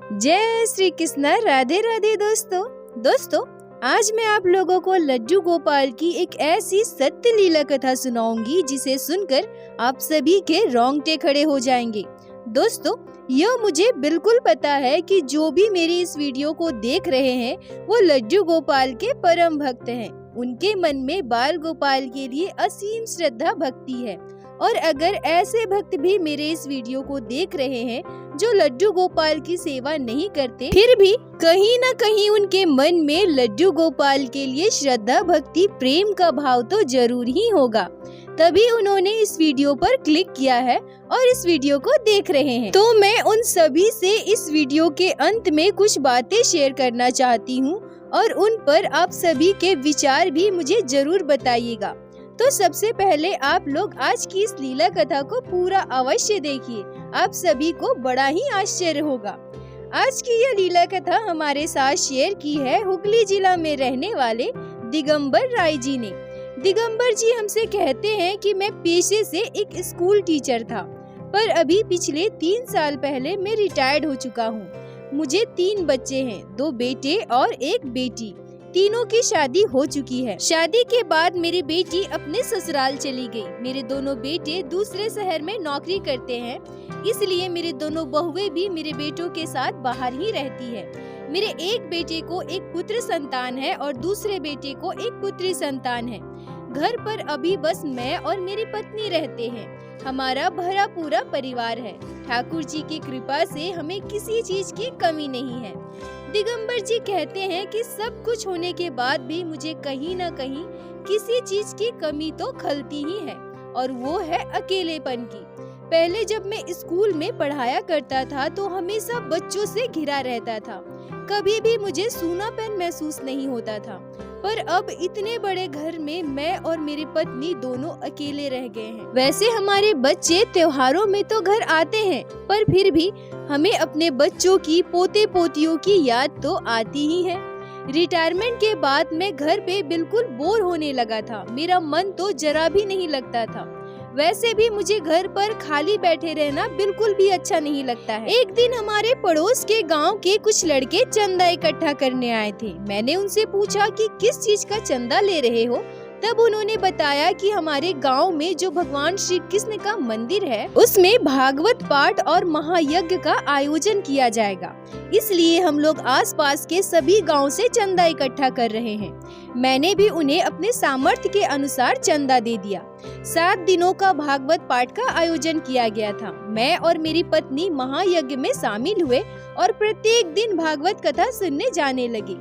जय श्री कृष्ण। राधे राधे दोस्तों, आज मैं आप लोगों को लड्डू गोपाल की एक ऐसी सत्य लीला कथा सुनाऊंगी जिसे सुनकर आप सभी के रोंगटे खड़े हो जाएंगे। दोस्तों, यह मुझे बिल्कुल पता है कि जो भी मेरी इस वीडियो को देख रहे हैं वो लड्डू गोपाल के परम भक्त हैं। उनके मन में बाल गोपाल के लिए असीम श्रद्धा भक्ति है। और अगर ऐसे भक्त भी मेरे इस वीडियो को देख रहे हैं जो लड्डू गोपाल की सेवा नहीं करते, फिर भी कहीं न कहीं उनके मन में लड्डू गोपाल के लिए श्रद्धा भक्ति प्रेम का भाव तो जरूर ही होगा, तभी उन्होंने इस वीडियो पर क्लिक किया है और इस वीडियो को देख रहे हैं। तो मैं उन सभी से इस वीडियो के अंत में कुछ बातें शेयर करना चाहती हूँ और उन पर आप सभी के विचार भी मुझे जरूर बताइएगा। तो सबसे पहले आप लोग आज की इस लीला कथा को पूरा अवश्य देखिए, आप सभी को बड़ा ही आश्चर्य होगा। आज की यह लीला कथा हमारे साथ शेयर की है हुगली जिला में रहने वाले दिगंबर राय जी ने। दिगंबर जी हमसे कहते हैं कि मैं पेशे से एक स्कूल टीचर था, पर अभी पिछले 3 साल पहले मैं रिटायर्ड हो चुका हूँ। मुझे 3 बच्चे हैं, 2 बेटे और 1 बेटी। तीनों की शादी हो चुकी है। शादी के बाद मेरी बेटी अपने ससुराल चली गई। मेरे दोनों बेटे दूसरे शहर में नौकरी करते हैं, इसलिए मेरे दोनों बहुएं भी मेरे बेटों के साथ बाहर ही रहती है। मेरे एक बेटे को एक पुत्र संतान है और दूसरे बेटे को एक पुत्री संतान है। घर पर अभी बस मैं और मेरी पत्नी रहते हैं। हमारा भरा पूरा परिवार है। ठाकुर जी की कृपा से हमें किसी चीज की कमी नहीं है। दिगंबर जी कहते हैं कि सब कुछ होने के बाद भी मुझे कहीं न कहीं किसी चीज की कमी तो खलती ही है, और वो है अकेलेपन की। पहले जब मैं स्कूल में पढ़ाया करता था तो हमेशा बच्चों से घिरा रहता था, कभी भी मुझे सूनापन महसूस नहीं होता था। पर अब इतने बड़े घर में मैं और मेरी पत्नी दोनों अकेले रह गए हैं। वैसे हमारे बच्चे त्योहारों में तो घर आते हैं, पर फिर भी हमें अपने बच्चों की, पोते पोतियों की याद तो आती ही है। रिटायरमेंट के बाद मैं घर पे बिल्कुल बोर होने लगा था। मेरा मन तो जरा भी नहीं लगता था। वैसे भी मुझे घर पर खाली बैठे रहना बिल्कुल भी अच्छा नहीं लगता है। एक दिन हमारे पड़ोस के गांव के कुछ लड़के चंदा इकट्ठा करने आए थे। मैंने उनसे पूछा कि किस चीज का चंदा ले रहे हो। तब उन्होंने बताया कि हमारे गांव में जो भगवान श्री कृष्ण का मंदिर है उसमें भागवत पाठ और महायज्ञ का आयोजन किया जाएगा, इसलिए हम लोग आसपास के सभी गांव से चंदा इकट्ठा कर रहे हैं। मैंने भी उन्हें अपने सामर्थ्य के अनुसार चंदा दे दिया। 7 दिनों का भागवत पाठ का आयोजन किया गया था। मैं और मेरी पत्नी महायज्ञ में शामिल हुए और प्रत्येक दिन भागवत कथा सुनने जाने लगे।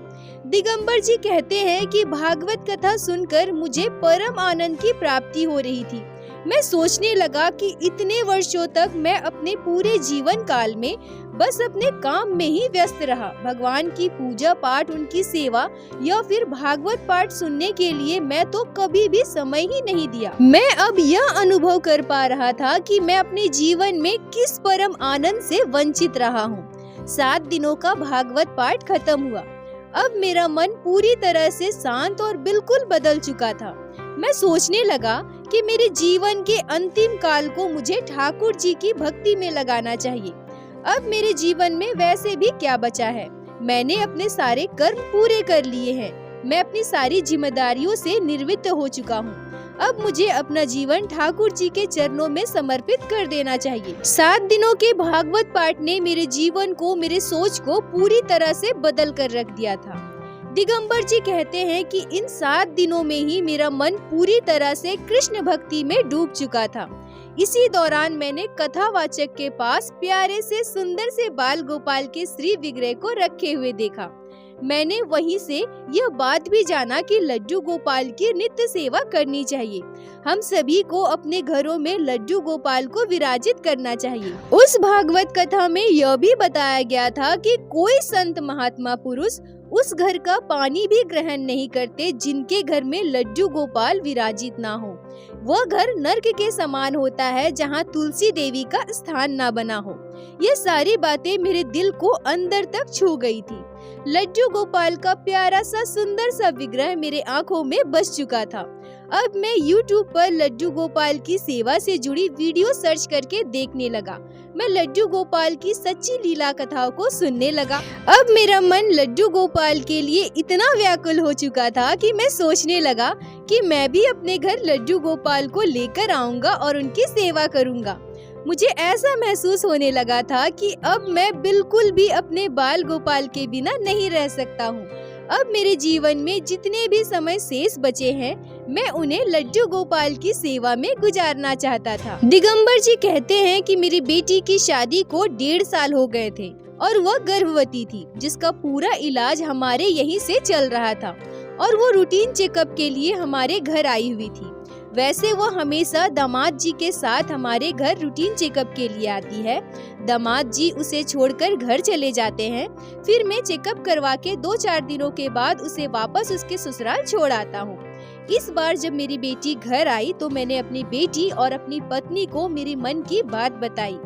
दिगंबर जी कहते हैं कि भागवत कथा सुनकर मुझे परम आनंद की प्राप्ति हो रही थी। मैं सोचने लगा कि इतने वर्षों तक मैं अपने पूरे जीवन काल में बस अपने काम में ही व्यस्त रहा। भगवान की पूजा पाठ, उनकी सेवा या फिर भागवत पाठ सुनने के लिए मैं तो कभी भी समय ही नहीं दिया। मैं अब यह अनुभव कर पा रहा था कि मैं अपने जीवन में किस परम आनंद से वंचित रहा हूँ। 7 दिनों का भागवत पाठ खत्म हुआ। अब मेरा मन पूरी तरह से शांत और बिल्कुल बदल चुका था। मैं सोचने लगा कि मेरे जीवन के अंतिम काल को मुझे ठाकुर जी की भक्ति में लगाना चाहिए। अब मेरे जीवन में वैसे भी क्या बचा है। मैंने अपने सारे कर्म पूरे कर लिए हैं। मैं अपनी सारी जिम्मेदारियों से निवृत्त हो चुका हूँ। अब मुझे अपना जीवन ठाकुर जी के चरणों में समर्पित कर देना चाहिए। 7 दिनों के भागवत पाठ ने मेरे जीवन को, मेरे सोच को पूरी तरह से बदल कर रख दिया था। दिगंबर जी कहते हैं कि इन 7 दिनों में ही मेरा मन पूरी तरह से कृष्ण भक्ति में डूब चुका था। इसी दौरान मैंने कथावाचक के पास प्यारे से सुंदर से बाल गोपाल के श्री विग्रह को रखे हुए देखा। मैंने वहीं से यह बात भी जाना कि लड्डू गोपाल की नित्य सेवा करनी चाहिए। हम सभी को अपने घरों में लड्डू गोपाल को विराजित करना चाहिए। उस भागवत कथा में यह भी बताया गया था कि कोई संत महात्मा पुरुष उस घर का पानी भी ग्रहण नहीं करते जिनके घर में लड्डू गोपाल विराजित ना हो। वह घर नर्क के समान होता है जहाँ तुलसी देवी का स्थान ना बना हो। ये सारी बातें मेरे दिल को अंदर तक छू गई थी। लड्डू गोपाल का प्यारा सा सुंदर सा विग्रह मेरे आंखों में बस चुका था। अब मैं YouTube पर लड्डू गोपाल की सेवा से जुड़ी वीडियो सर्च करके देखने लगा। मैं लड्डू गोपाल की सच्ची लीला कथाओं को सुनने लगा। अब मेरा मन लड्डू गोपाल के लिए इतना व्याकुल हो चुका था कि मैं सोचने लगा कि मैं भी अपने घर लड्डू गोपाल को लेकर आऊंगा और उनकी सेवा करूंगा। मुझे ऐसा महसूस होने लगा था कि अब मैं बिल्कुल भी अपने बाल गोपाल के बिना नहीं रह सकता हूँ। अब मेरे जीवन में जितने भी समय शेष बचे हैं, मैं उन्हें लड्डू गोपाल की सेवा में गुजारना चाहता था। दिगंबर जी कहते हैं कि मेरी बेटी की शादी को 1.5 साल हो गए थे और वह गर्भवती थी, जिसका पूरा इलाज हमारे यहीं से चल रहा था और वो रूटीन चेकअप के लिए हमारे घर आई हुई थी। वैसे वो हमेशा दामाद जी के साथ हमारे घर रूटीन चेकअप के लिए आती है। दामाद जी उसे छोड़कर घर चले जाते हैं, फिर मैं चेकअप करवा के 2-4 दिनों के बाद उसे वापस उसके ससुराल छोड़ आता हूँ। इस बार जब मेरी बेटी घर आई तो मैंने अपनी बेटी और अपनी पत्नी को मेरे मन की बात बताई।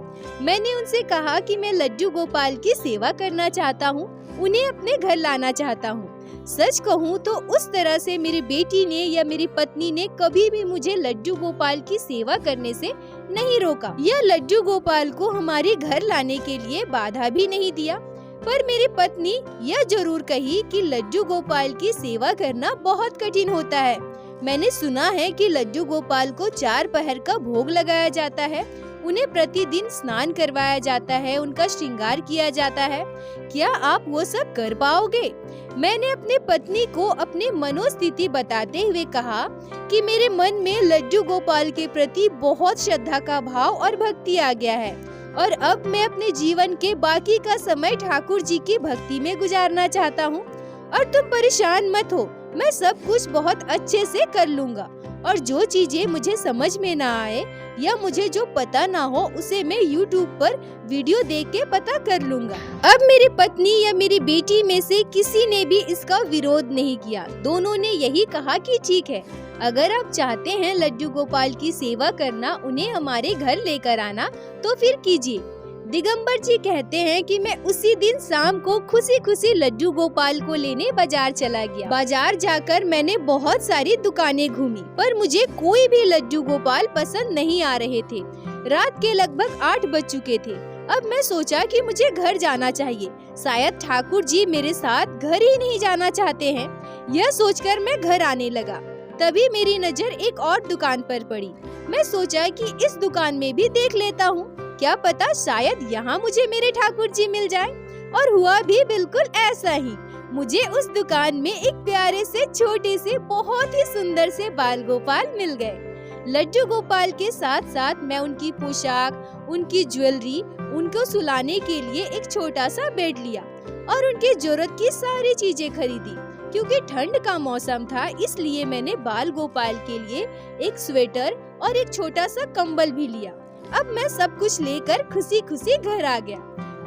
मैंने उनसे कहा कि मैं लड्डू गोपाल की सेवा करना चाहता हूँ, उन्हें अपने घर लाना चाहता हूँ। सच कहूँ तो उस तरह से मेरी बेटी ने या मेरी पत्नी ने कभी भी मुझे लड्डू गोपाल की सेवा करने से नहीं रोका या लड्डू गोपाल को हमारे घर लाने के लिए बाधा भी नहीं दिया। पर मेरी पत्नी यह जरूर कही कि लड्डू गोपाल की सेवा करना बहुत कठिन होता है। मैंने सुना है कि लड्डू गोपाल को 4 पहर का भोग लगाया जाता है, उन्हें प्रतिदिन स्नान करवाया जाता है, उनका श्रृंगार किया जाता है। क्या आप वो सब कर पाओगे? मैंने अपने पत्नी को अपनी मनोस्थिति बताते हुए कहा कि मेरे मन में लड्डू गोपाल के प्रति बहुत श्रद्धा का भाव और भक्ति आ गया है और अब मैं अपने जीवन के बाकी का समय ठाकुर जी की भक्ति में गुजारना चाहता हूँ। और तुम परेशान मत हो, मैं सब कुछ बहुत अच्छे से कर लूँगा और जो चीजें मुझे समझ में ना आए या मुझे जो पता ना हो उसे मैं YouTube पर वीडियो देख के पता कर लूँगा। अब मेरी पत्नी या मेरी बेटी में से किसी ने भी इसका विरोध नहीं किया। दोनों ने यही कहा कि ठीक है, अगर आप चाहते हैं लड्डू गोपाल की सेवा करना, उन्हें हमारे घर लेकर आना, तो फिर कीजिए। दिगंबर जी कहते हैं कि मैं उसी दिन शाम को खुशी खुशी लड्डू गोपाल को लेने बाजार चला गया। बाजार जाकर मैंने बहुत सारी दुकानें घूमी, पर मुझे कोई भी लड्डू गोपाल पसंद नहीं आ रहे थे। रात के लगभग 8 बज चुके थे। अब मैं सोचा कि मुझे घर जाना चाहिए, शायद ठाकुर जी मेरे साथ घर ही नहीं जाना चाहते हैं। यह सोचकर मैं घर आने लगा। तभी मेरी नजर एक और दुकान पर पड़ी। मैं सोचा कि इस दुकान में भी देख लेता हूँ, क्या पता शायद यहाँ मुझे मेरे ठाकुर जी मिल जाए। और हुआ भी बिल्कुल ऐसा ही। मुझे उस दुकान में एक प्यारे से छोटे से बहुत ही सुंदर से बाल गोपाल मिल गए। लड्डू गोपाल के साथ साथ मैं उनकी पोशाक, उनकी ज्वेलरी, उनको सुलाने के लिए एक छोटा सा बेड लिया और उनकी जरूरत की सारी चीजें खरीदी। क्योंकि ठंड का मौसम था, इसलिए मैंने बाल गोपाल के लिए एक स्वेटर और एक छोटा सा कंबल भी लिया। अब मैं सब कुछ लेकर खुशी खुशी घर आ गया।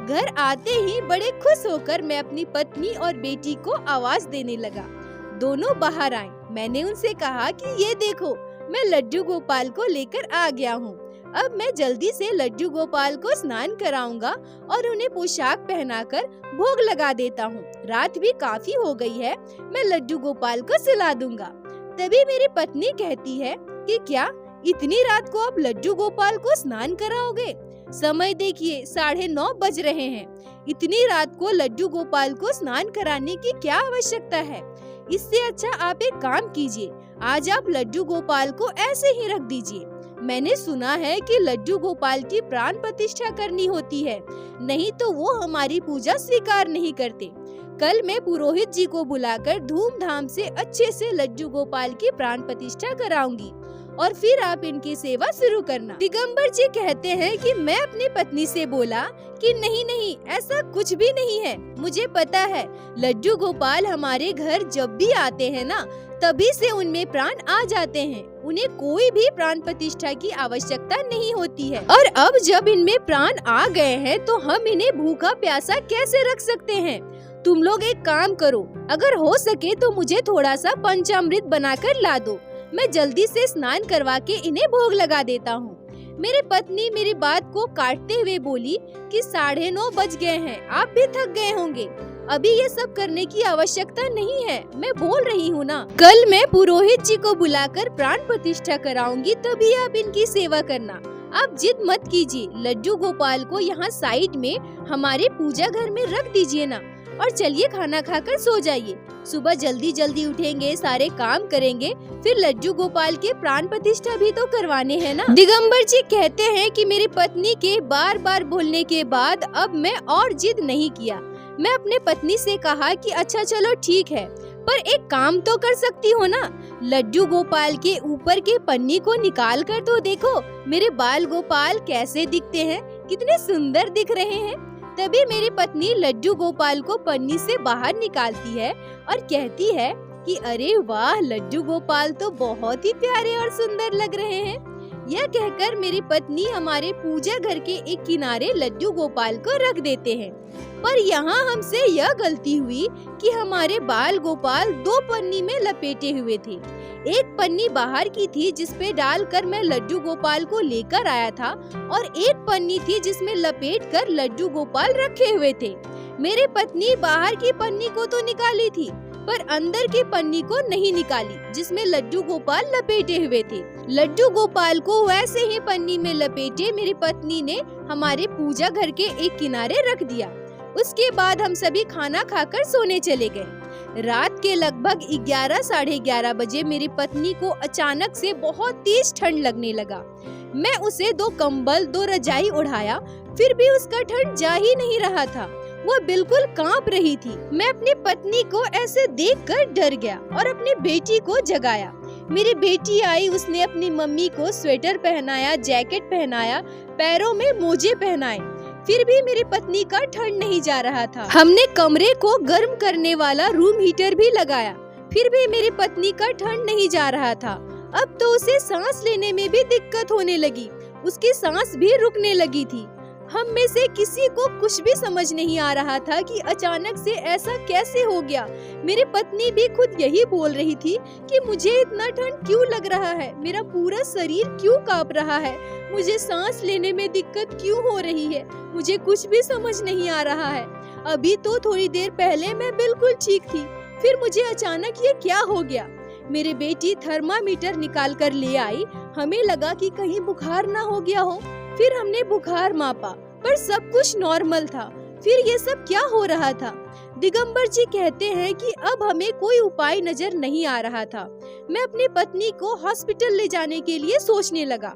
घर आते ही बड़े खुश होकर मैं अपनी पत्नी और बेटी को आवाज देने लगा। दोनों बाहर आए। मैंने उनसे कहा कि ये देखो, मैं लड्डू गोपाल को लेकर आ गया हूँ। अब मैं जल्दी से लड्डू गोपाल को स्नान कराऊंगा और उन्हें पोशाक पहनाकर भोग लगा देता हूँ। रात भी काफी हो गई है, मैं लड्डू गोपाल को सुला दूंगा। तभी मेरी पत्नी कहती है कि क्या इतनी रात को आप लड्डू गोपाल को स्नान कराओगे? समय देखिए 9:30 बज रहे हैं। इतनी रात को लड्डू गोपाल को स्नान कराने की क्या आवश्यकता है? इससे अच्छा आप एक काम कीजिए, आज आप लड्डू गोपाल को ऐसे ही रख दीजिए। मैंने सुना है कि लड्डू गोपाल की प्राण प्रतिष्ठा करनी होती है, नहीं तो वो हमारी पूजा स्वीकार नहीं करते। कल मैं पुरोहित जी को बुलाकर धूमधाम से अच्छे से लड्डू गोपाल की प्राण प्रतिष्ठा कराऊंगी और फिर आप इनकी सेवा शुरू करना। दिगंबर जी कहते हैं कि मैं अपनी पत्नी से बोला कि नहीं नहीं, ऐसा कुछ भी नहीं है। मुझे पता है लड्डू गोपाल हमारे घर जब भी आते हैं ना, तभी से उनमें प्राण आ जाते हैं। उन्हें कोई भी प्राण प्रतिष्ठा की आवश्यकता नहीं होती है। और अब जब इनमें प्राण आ गए हैं तो हम इन्हें भूखा प्यासा कैसे रख सकते हैं? तुम लोग एक काम करो, अगर हो सके तो मुझे थोड़ा सा पंचामृत बनाकर ला दो। मैं जल्दी से स्नान करवा के इन्हें भोग लगा देता हूँ। मेरी पत्नी मेरी बात को काटते हुए बोली कि 9:30 बज गए हैं, आप भी थक गए होंगे। अभी ये सब करने की आवश्यकता नहीं है, मैं बोल रही हूँ ना। कल मैं पुरोहित जी को बुलाकर प्राण प्रतिष्ठा कराऊंगी, तभी आप इनकी सेवा करना। आप जिद मत कीजिए, लड्डू गोपाल को यहाँ साइड में हमारे पूजा घर में रख दीजिए ना, और चलिए खाना खाकर सो जाइए। सुबह जल्दी जल्दी उठेंगे, सारे काम करेंगे, फिर लड्डू गोपाल के प्राण प्रतिष्ठा भी तो करवाने हैं ना। दिगंबर जी कहते हैं कि मेरी पत्नी के बार बार बोलने के बाद अब मैं और जिद नहीं किया। मैं अपने पत्नी से कहा कि अच्छा चलो ठीक है, पर एक काम तो कर सकती हो ना, लड्डू गोपाल के ऊपर के पन्नी को निकाल कर तो देखो, मेरे बाल गोपाल कैसे दिखते हैं, कितने सुंदर दिख रहे हैं। तभी मेरी पत्नी लड्डू गोपाल को पन्नी से बाहर निकालती है और कहती है कि अरे वाह, लड्डू गोपाल तो बहुत ही प्यारे और सुंदर लग रहे हैं। यह कहकर मेरी पत्नी हमारे पूजा घर के एक किनारे लड्डू गोपाल को रख देते हैं। पर यहाँ हमसे यह गलती हुई कि हमारे बाल गोपाल दो पन्नी में लपेटे हुए थे। एक पन्नी बाहर की थी जिसपे डालकर मैं लड्डू गोपाल को लेकर आया था, और एक पन्नी थी जिसमें लपेटकर लड्डू गोपाल रखे हुए थे। मेरी पत्नी बाहर की पन्नी को तो निकाली थी, पर अंदर की पन्नी को नहीं निकाली जिसमें लड्डू गोपाल लपेटे हुए थे। लड्डू गोपाल को वैसे ही पन्नी में लपेटे मेरी पत्नी ने हमारे पूजा घर के एक किनारे रख दिया। उसके बाद हम सभी खाना खाकर सोने चले गए। रात के लगभग 11 साढ़े 11 बजे मेरी पत्नी को अचानक से बहुत तेज ठंड लगने लगा। मैं उसे 2 कंबल 2 रजाई उड़ाया, फिर भी उसका ठंड जा ही नहीं रहा था। वह बिल्कुल कांप रही थी। मैं अपनी पत्नी को ऐसे देखकर डर गया और अपनी बेटी को जगाया। मेरी बेटी आई, उसने अपनी मम्मी को स्वेटर पहनाया, जैकेट पहनाया, पैरों में मोजे पहनाए, फिर भी मेरी पत्नी का ठंड नहीं जा रहा था। हमने कमरे को गर्म करने वाला रूम हीटर भी लगाया, फिर भी मेरी पत्नी का ठंड नहीं जा रहा था। अब तो उसे सांस लेने में भी दिक्कत होने लगी, उसकी सांस भी रुकने लगी थी। हम में से किसी को कुछ भी समझ नहीं आ रहा था कि अचानक से ऐसा कैसे हो गया। मेरी पत्नी भी खुद यही बोल रही थी कि मुझे इतना ठंड क्यों लग रहा है, मेरा पूरा शरीर क्यों कांप रहा है, मुझे सांस लेने में दिक्कत क्यों हो रही है, मुझे कुछ भी समझ नहीं आ रहा है। अभी तो थोड़ी देर पहले मैं बिल्कुल ठीक थी, फिर मुझे अचानक ये क्या हो गया। मेरी बेटी थर्मामीटर निकाल कर ले आई, हमें लगा कि कहीं बुखार ना हो गया हो। फिर हमने बुखार मापा, पर सब कुछ नॉर्मल था। फिर ये सब क्या हो रहा था? दिगंबर जी कहते हैं कि अब हमें कोई उपाय नजर नहीं आ रहा था। मैं अपनी पत्नी को हॉस्पिटल ले जाने के लिए सोचने लगा।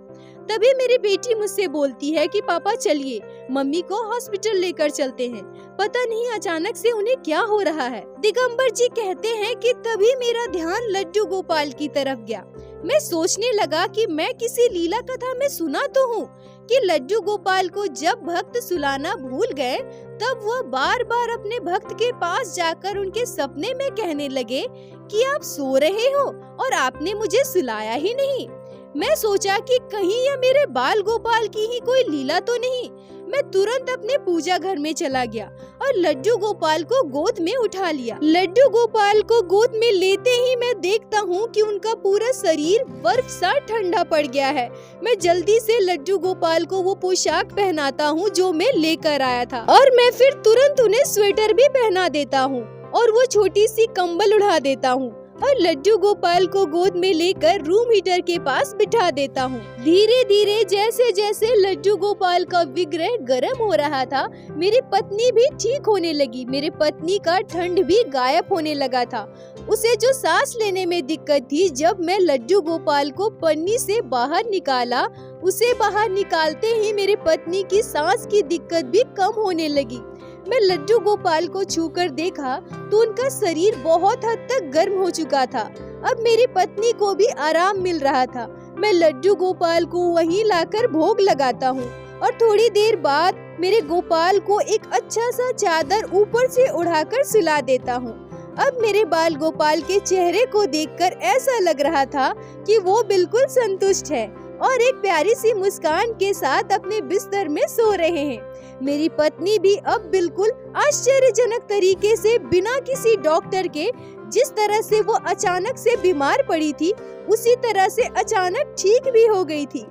तभी मेरी बेटी मुझसे बोलती है कि पापा चलिए, मम्मी को हॉस्पिटल लेकर चलते हैं, पता नहीं अचानक से उन्हें क्या हो रहा है। दिगंबर जी कहते हैं कि तभी मेरा ध्यान लड्डू गोपाल की तरफ गया। मैं सोचने लगा कि मैं किसी लीला कथा में सुना तो हूँ कि लड्डू गोपाल को जब भक्त सुलाना भूल गए, तब वह बार बार अपने भक्त के पास जाकर उनके सपने में कहने लगे कि आप सो रहे हो और आपने मुझे सुलाया ही नहीं। मैं सोचा कि कहीं यह मेरे बाल गोपाल की ही कोई लीला तो नहीं। मैं तुरंत अपने पूजा घर में चला गया और लड्डू गोपाल को गोद में उठा लिया। लड्डू गोपाल को गोद में लेते ही मैं देखता हूँ कि उनका पूरा शरीर बर्फ सा ठंडा पड़ गया है। मैं जल्दी से लड्डू गोपाल को वो पोशाक पहनाता हूँ जो मैं लेकर आया था, और मैं फिर तुरंत उन्हें स्वेटर भी पहना देता हूँ और वो छोटी सी कंबल उड़ा देता हूँ और लड्डू गोपाल को गोद में लेकर रूम हीटर के पास बिठा देता हूँ। धीरे धीरे जैसे जैसे लड्डू गोपाल का विग्रह गर्म हो रहा था, मेरी पत्नी भी ठीक होने लगी। मेरी पत्नी का ठंड भी गायब होने लगा था। उसे जो सांस लेने में दिक्कत थी, जब मैं लड्डू गोपाल को पन्नी से बाहर निकाला, उसे बाहर निकालते ही मेरी पत्नी की सांस की दिक्कत भी कम होने लगी। मैं लड्डू गोपाल को छूकर देखा तो उनका शरीर बहुत हद तक गर्म हो चुका था। अब मेरी पत्नी को भी आराम मिल रहा था। मैं लड्डू गोपाल को वहीं लाकर भोग लगाता हूँ और थोड़ी देर बाद मेरे गोपाल को एक अच्छा सा चादर ऊपर से उड़ाकर सुला देता हूँ। अब मेरे बाल गोपाल के चेहरे को देखकर ऐसा लग रहा था कि वो बिल्कुल संतुष्ट है और एक प्यारी सी मुस्कान के साथ अपने बिस्तर में सो रहे हैं। मेरी पत्नी भी अब बिल्कुल आश्चर्यजनक तरीके से, बिना किसी डॉक्टर के, जिस तरह से वो अचानक से बीमार पड़ी थी, उसी तरह से अचानक ठीक भी हो गई थी।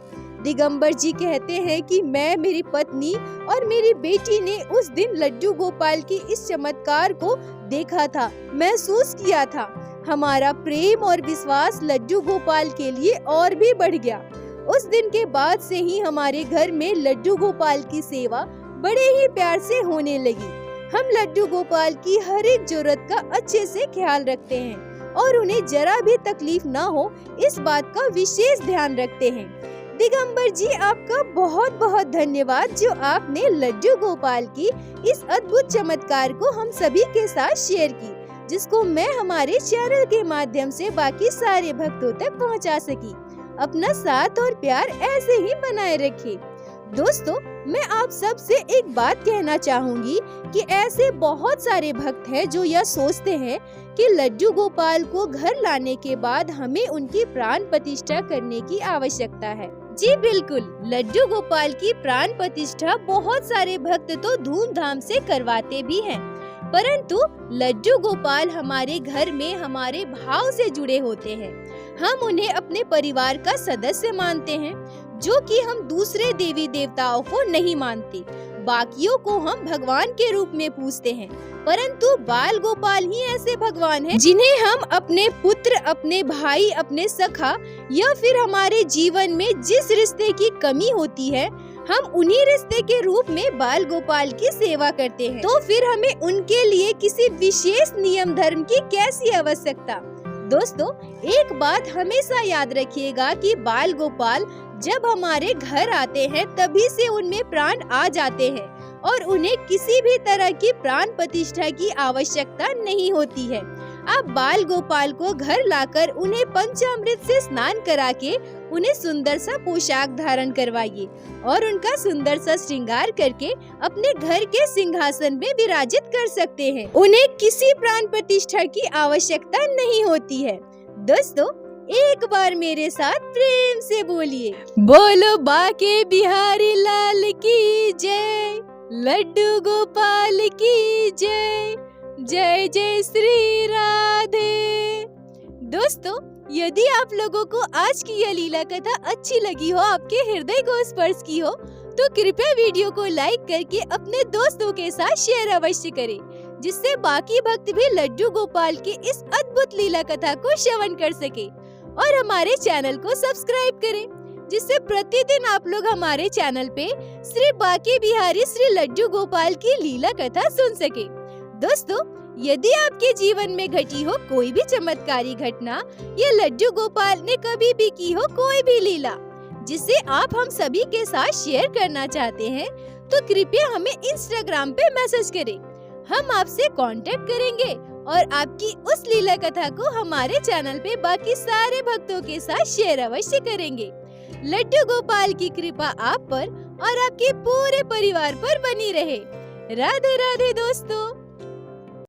दिगंबर जी कहते हैं कि मैं, मेरी पत्नी और मेरी बेटी ने उस दिन लड्डू गोपाल की इस चमत्कार को देखा था, महसूस किया था। हमारा प्रेम और विश्वास लड्डू गोपाल के लिए और भी बढ़ गया। उस दिन के बाद से ही हमारे घर में लड्डू गोपाल की सेवा बड़े ही प्यार से होने लगी। हम लड्डू गोपाल की हर एक जरूरत का अच्छे से ख्याल रखते हैं और उन्हें जरा भी तकलीफ ना हो इस बात का विशेष ध्यान रखते हैं। दिगंबर जी, आपका बहुत बहुत धन्यवाद जो आपने लड्डू गोपाल की इस अद्भुत चमत्कार को हम सभी के साथ शेयर की, जिसको मैं हमारे चैनल के माध्यम से बाकी सारे भक्तों तक पहुंचा सकी। अपना साथ और प्यार ऐसे ही बनाए रखिए। दोस्तों, मैं आप सब से एक बात कहना चाहूँगी कि ऐसे बहुत सारे भक्त हैं जो यह सोचते हैं कि लड्डू गोपाल को घर लाने के बाद हमें उनकी प्राण प्रतिष्ठा करने की आवश्यकता है। जी बिल्कुल, लड्डू गोपाल की प्राण प्रतिष्ठा बहुत सारे भक्त तो धूमधाम से करवाते भी हैं, परंतु लड्डू गोपाल हमारे घर में हमारे भाव से जुड़े होते हैं। हम उन्हें अपने परिवार का सदस्य मानते हैं, जो कि हम दूसरे देवी देवताओं को नहीं मानते। बाकियों को हम भगवान के रूप में पूजते हैं, परंतु बाल गोपाल ही ऐसे भगवान हैं जिन्हें हम अपने पुत्र, अपने भाई, अपने सखा या फिर हमारे जीवन में जिस रिश्ते की कमी होती है, हम उन्हीं रिश्ते के रूप में बाल गोपाल की सेवा करते हैं। तो फिर हमें उनके लिए किसी विशेष नियम धर्म की कैसी आवश्यकता। दोस्तों, एक बात हमेशा याद रखिएगा कि बाल गोपाल जब हमारे घर आते हैं तभी से उनमें प्राण आ जाते हैं और उन्हें किसी भी तरह की प्राण प्रतिष्ठा की आवश्यकता नहीं होती है। आप बाल गोपाल को घर लाकर उन्हें पंचामृत से स्नान करा के उन्हें सुंदर सा पोशाक धारण करवाइए और उनका सुंदर सा श्रृंगार करके अपने घर के सिंहासन में विराजित कर सकते हैं। उन्हें किसी प्राण प्रतिष्ठा की आवश्यकता नहीं होती है। दोस्तों, एक बार मेरे साथ प्रेम से बोलिए, बोलो बाके बिहारी लाल की जय, लड्डू गोपाल की जय, जय जय श्री राधे। दोस्तों, यदि आप लोगों को आज की यह लीला कथा अच्छी लगी हो, आपके हृदय को स्पर्श की हो, तो कृपया वीडियो को लाइक करके अपने दोस्तों के साथ शेयर अवश्य करें, जिससे बाकी भक्त भी लड्डू गोपाल की इस अद्भुत लीला कथा को श्रवण कर सके। और हमारे चैनल को सब्सक्राइब करें, जिससे प्रतिदिन आप लोग हमारे चैनल पे श्री बाके बिहारी श्री लड्डू गोपाल की लीला कथा सुन सके। दोस्तों, यदि आपके जीवन में घटी हो कोई भी चमत्कारी घटना या लड्डू गोपाल ने कभी भी की हो कोई भी लीला जिसे आप हम सभी के साथ शेयर करना चाहते हैं, तो कृपया हमें इंस्टाग्राम पे मैसेज करें। हम आपसे कांटेक्ट करेंगे और आपकी उस लीला कथा को हमारे चैनल पे बाकी सारे भक्तों के साथ शेयर अवश्य करेंगे। लड्डू गोपाल की कृपा आप पर और आपके पूरे परिवार पर बनी रहे। राधे राधे दोस्तों।